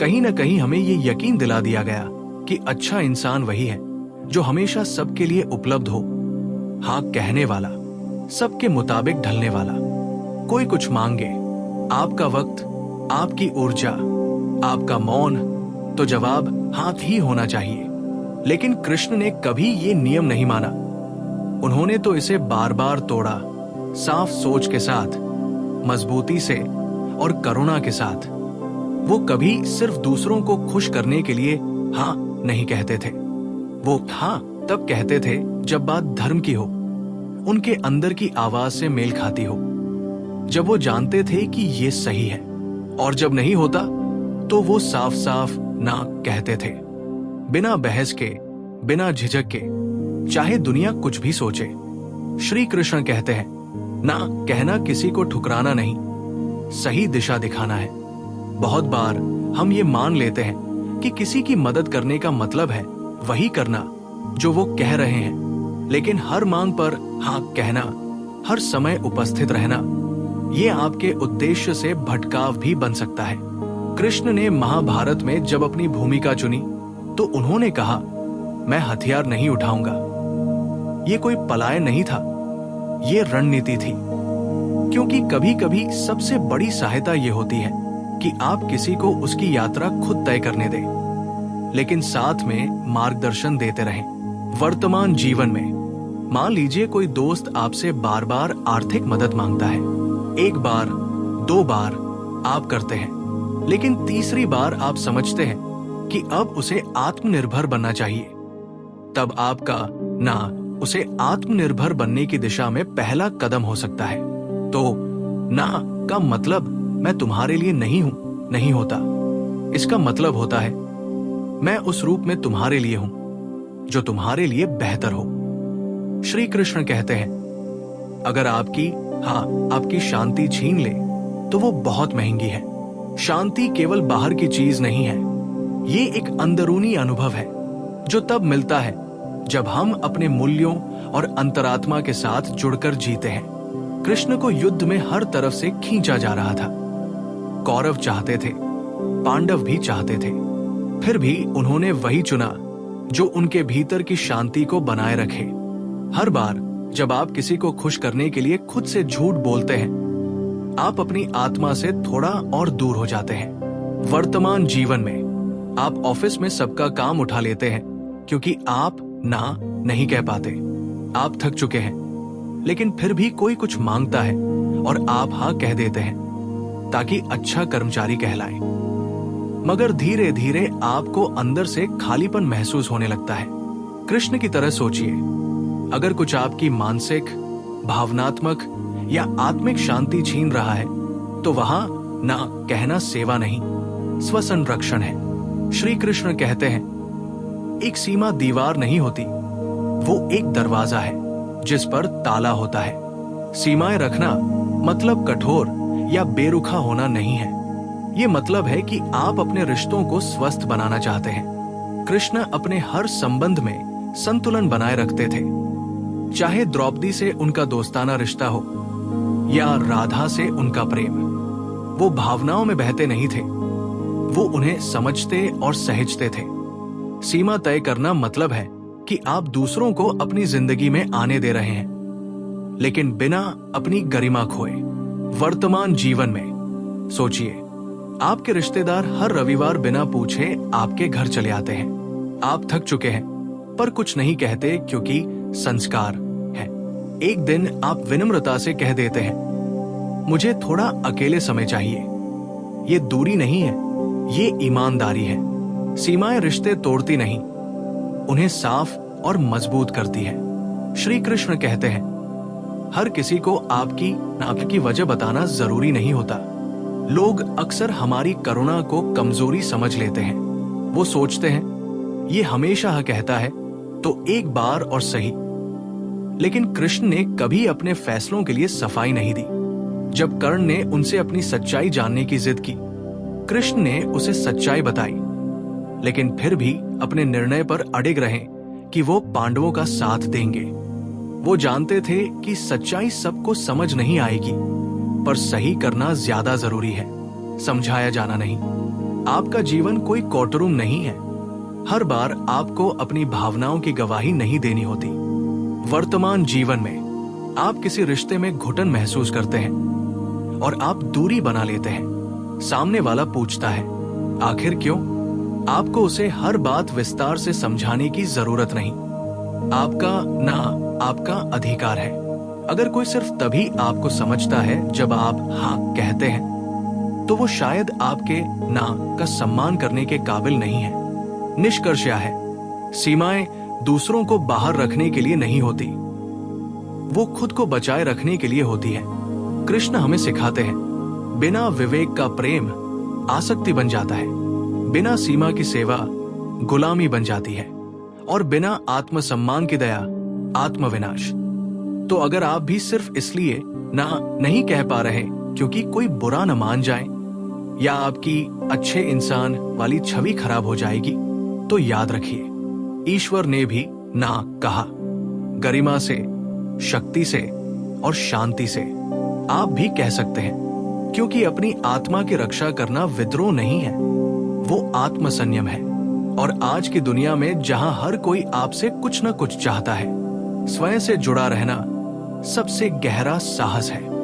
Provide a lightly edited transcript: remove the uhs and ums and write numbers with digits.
कहीं न कहीं हमें ये यकीन दिला दिया गया कि अच्छा इंसान वही है जो हमेशा सबके लिए उपलब्ध हो, हाँ कहने वाला, सबके मुताबिक ढलने वाला। कोई कुछ मांगे, आपका वक्त, आपकी ऊर्जा, आपका मौन, तो जवाब हाथ ही होना चाहिए। लेकिन कृष्ण ने कभी ये नियम नहीं माना। उन्होंने तो इसे बार बार तोड़ा, साफ सोच के साथ, मजबूती से और करुणा के साथ। वो कभी सिर्फ दूसरों को खुश करने के लिए हाँ नहीं कहते थे। वो हाँ तब कहते थे जब बात धर्म की हो, उनके अंदर की आवाज से मेल खाती हो, जब वो जानते थे कि ये सही है। और जब नहीं होता तो वो साफ साफ ना कहते थे, बिना बहस के, बिना झिझक के, चाहे दुनिया कुछ भी सोचे। श्री कृष्ण कहते हैं, ना कहना किसी को ठुकराना नहीं, सही दिशा दिखाना है। बहुत बार हम ये मान लेते हैं कि किसी की मदद करने का मतलब है वही करना जो वो कह रहे हैं, लेकिन हर मांग पर हाँ कहना, हर समय उपस्थित रहना, ये आपके उद्देश्य से भटकाव भी बन सकता है। कृष्ण ने महाभारत में जब अपनी भूमिका चुनी तो उन्होंने कहा, मैं हथियार नहीं उठाऊंगा। ये कोई पलायन नहीं था, ये रणनीति थी। क्योंकि कभी कभी सबसे बड़ी सहायता ये होती है कि आप किसी को उसकी यात्रा खुद तय करने दें, लेकिन साथ में मार्गदर्शन देते रहें। वर्तमान जीवन में मान लीजिए कोई दोस्त आपसे बार बार आर्थिक मदद मांगता है। एक बार, दो बार आप करते हैं, लेकिन तीसरी बार आप समझते हैं कि अब उसे आत्मनिर्भर बनना चाहिए। तब आपका ना उसे आत्मनिर्भर बनने की दिशा में पहला कदम हो सकता है। तो ना का मतलब मैं तुम्हारे लिए नहीं हूं नहीं होता। इसका मतलब होता है मैं उस रूप में तुम्हारे लिए हूं जो तुम्हारे लिए बेहतर हो। श्री कृष्ण कहते हैं, अगर आपकी शांति छीन ले तो वो बहुत महंगी है। शांति केवल बाहर की चीज नहीं है, ये एक अंदरूनी अनुभव है जो तब मिलता है जब हम अपने मूल्यों और अंतरात्मा के साथ जुड़कर जीते हैं। कृष्ण को युद्ध में हर तरफ से खींचा जा रहा था। कौरव चाहते थे, पांडव भी चाहते थे, फिर भी उन्होंने वही चुना जो उनके भीतर की शांति को बनाए रखे। हर बार जब आप किसी को खुश करने के लिए खुद से झूठ बोलते हैं, आप अपनी आत्मा से थोड़ा और दूर हो जाते हैं। वर्तमान जीवन में आप ऑफिस में सबका काम उठा लेते हैं क्योंकि आप ना नहीं कह पाते। आप थक चुके हैं, लेकिन फिर भी कोई कुछ मांगता है और आप हाँ कह देते हैं ताकि अच्छा कर्मचारी कहलाए। मगर धीरे धीरे आपको अंदर से खालीपन महसूस होने लगता है। कृष्ण की तरह सोचिए, अगर कुछ आपकी मानसिक, भावनात्मक या आत्मिक शांति छीन रहा है तो वहां ना कहना सेवा नहीं, स्वसंरक्षण है। श्री कृष्ण कहते हैं, एक सीमा दीवार नहीं होती, वो एक दरवाजा है जिस पर ताला होता है। सीमाएं रखना मतलब कठोर या बेरुखा होना नहीं है। ये मतलब है कि आप अपने रिश्तों को स्वस्थ बनाना चाहते हैं। कृष्ण अपने हर संबंध में संतुलन बनाए रखते थे, चाहे द्रौपदी से उनका दोस्ताना रिश्ता हो या राधा से उनका प्रेम। वो भावनाओं में बहते नहीं थे, वो उन्हें समझते और सहेजते थे। सीमा तय करना मतलब है कि आप दूसरों को अपनी जिंदगी में आने दे रहे हैं, लेकिन बिना अपनी गरिमा खोए। वर्तमान जीवन में सोचिए, आपके रिश्तेदार हर रविवार बिना पूछे आपके घर चले आते हैं। आप थक चुके हैं पर कुछ नहीं कहते क्योंकि संस्कार है। एक दिन आप विनम्रता से कह देते हैं, मुझे थोड़ा अकेले समय चाहिए। ये दूरी नहीं है, ये ईमानदारी है। सीमाएं रिश्ते तोड़ती नहीं, उन्हें साफ और मजबूत करती है। श्री कृष्ण कहते हैं, हर किसी को आपकी वजह बताना जरूरी नहीं होता। लोग अक्सर हमारी करुणा को कमजोरी समझ लेते हैं। वो सोचते हैं ये हमेशा कहता है तो एक बार और सही। लेकिन कृष्ण ने कभी अपने फैसलों के लिए सफाई नहीं दी। जब कर्ण ने उनसे अपनी सच्चाई जानने की जिद की, कृष्ण ने उसे सच्चाई बताई, लेकिन फिर भी अपने निर्णय पर अडिग रहे कि वो पांडवों का साथ देंगे। वो जानते थे कि सच्चाई सबको समझ नहीं आएगी, पर सही करना ज्यादा जरूरी है, समझाया जाना नहीं। आपका जीवन कोई कोर्टरूम नहीं है। हर बार आपको अपनी भावनाओं की गवाही नहीं देनी होती। वर्तमान जीवन में आप किसी रिश्ते में घुटन महसूस करते हैं और आप दूरी बना लेते हैं। सामने वाला पूछता है, आखिर क्यों? आपको उसे हर बात विस्तार से समझाने की जरूरत नहीं। आपका ना आपका अधिकार है। अगर कोई सिर्फ तभी आपको समझता है जब आप हाँ कहते हैं, तो वो शायद आपके ना का सम्मान करने के काबिल नहीं है। निष्कर्ष यह है, सीमाएं दूसरों को बाहर रखने के लिए नहीं होती, वो खुद को बचाए रखने के लिए होती है। कृष्ण हमें सिखाते हैं, बिना विवेक का प्रेम आसक्ति बन जाता है, बिना सीमा की सेवा गुलामी बन जाती है, और बिना आत्मसम्मान की दया आत्मविनाश। तो अगर आप भी सिर्फ इसलिए ना नहीं कह पा रहे क्योंकि कोई बुरा न मान जाए या आपकी अच्छे इंसान वाली छवि खराब हो जाएगी, तो याद रखिए, ईश्वर ने भी ना कहा। गरिमा से, शक्ति से और शांति से आप भी कह सकते हैं, क्योंकि अपनी आत्मा की रक्षा करना विद्रोह नहीं है, वो आत्मसंयम है। और आज की दुनिया में जहां हर कोई आपसे कुछ न कुछ चाहता है, स्वयं से जुड़ा रहना सबसे गहरा साहस है।